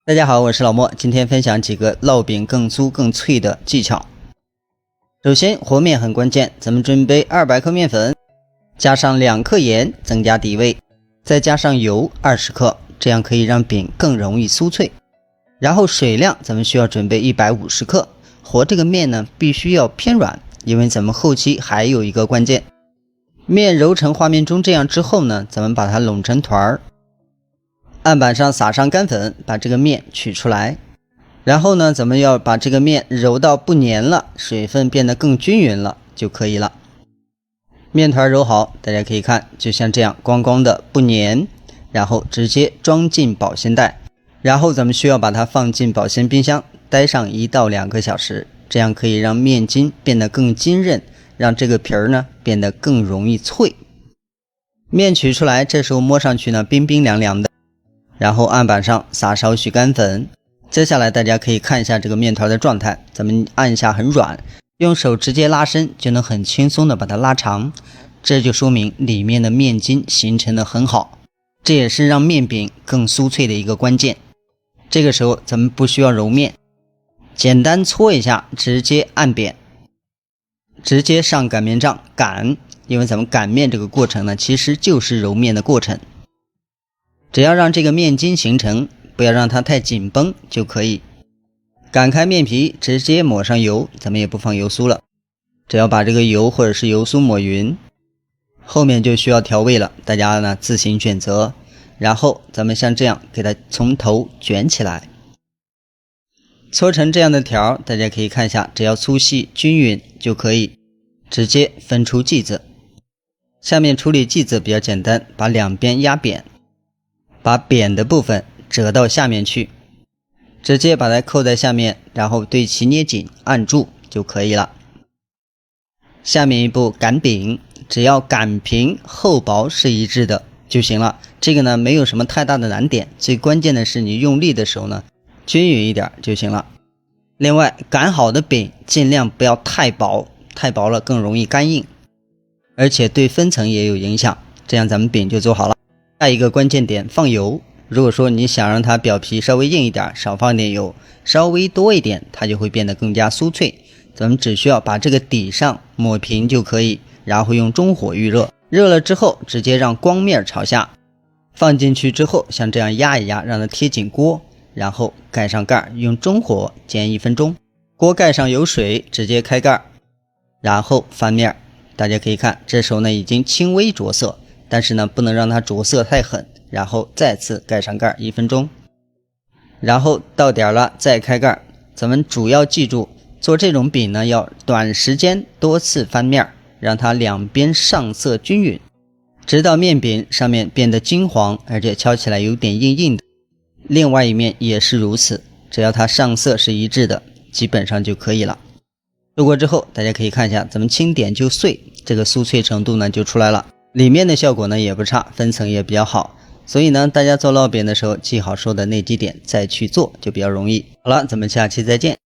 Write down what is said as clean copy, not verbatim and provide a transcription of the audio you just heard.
大家好，我是老莫，今天分享几個烙餅更酥更脆的技巧。首先和面很關鍵，咱們準備200克面粉，加上2克鹽增加底味，再加上油20克，這樣可以讓餅更容易酥脆。然後水量咱們需要準備150克，和這個面呢必須要偏軟，因為咱們後期還有一個關鍵。面揉成畫面中這樣之後呢，咱們把它攏成团兒，案板上撒上乾粉，把這個面取出來。然後呢，咱們要把這個面揉到不粘了，水分变得更均匀了就可以了。面团揉好，大家可以看，就像这樣光光的不粘，然後直接裝进保鮮袋。然後咱們需要把它放进保鮮冰箱，待上1到2個小時，這樣可以讓面筋變得更筋韌，讓這個皮兒呢變得更容易脆。面取出來，這時候摸上去呢冰冰涼涼的。然後案板上撒少許乾粉，接下來大家可以看一下這個面團的狀態，咱們按一下很軟，用手直接拉伸就能很輕鬆的把它拉長，這就說明裡面的面筋形成的很好，這也是讓面餅更酥脆的一個關鍵。這個時候咱們不需要揉面，簡單搓一下直接按扁，直接上擀面杖擀，因為咱們擀面這個過程呢其實就是揉面的过程。只要讓這個面筋形成，不要讓它太緊繃就可以。擀開面皮，直接抹上油，咱們也不放油酥了，只要把這個油或者是油酥抹勻。後面就需要調味了，大家呢自行選擇。然後咱們像這樣給它從頭捲起來，搓成這樣的條，大家可以看一下，只要粗細均匀就可以直接分出劑子。下面處理劑子比較簡單，把兩邊壓扁，把扁的部分折到下面去，直接把它扣在下面，然後对齐捏緊按住就可以了。下面一步擀餅，只要擀平厚薄是一致的就行了，這個呢沒有什麼太大的難點，最關鍵的是你用力的時候呢均匀一點就行了。另外擀好的餅盡量不要太薄，太薄了更容易乾硬，而且對分層也有影響，這樣咱們餅就做好了。下一個關鍵點放油，如果說你想讓它表皮稍微硬一點，少放點油，稍微多一點它就會變得更加酥脆。咱們只需要把这個底上抹平就可以，然後用中火預熱，熱了之後直接讓光面朝下，放進去之後像這樣壓一壓，讓它貼緊鍋，然後蓋上蓋，用中火煎1分鐘。鍋蓋上有水，直接開蓋，然後翻面。大家可以看，這時候呢已經輕微着色，但是呢不能讓它着色太狠，然後再次蓋上蓋1分鐘，然後到點了再開蓋。咱們主要記住，做這種餅呢要短時間多次翻面，讓它兩邊上色均匀，直到面餅上面變得金黃，而且敲起來有點硬硬的。另外一面也是如此，只要它上色是一致的，基本上就可以了。做过之後大家可以看一下，咱們轻點就碎，這個酥脆程度呢就出來了，裡面的效果呢也不差，分層也比較好。所以呢大家做烙餅的時候记好說的那幾點再去做就比較容易。好了，咱們下期再見。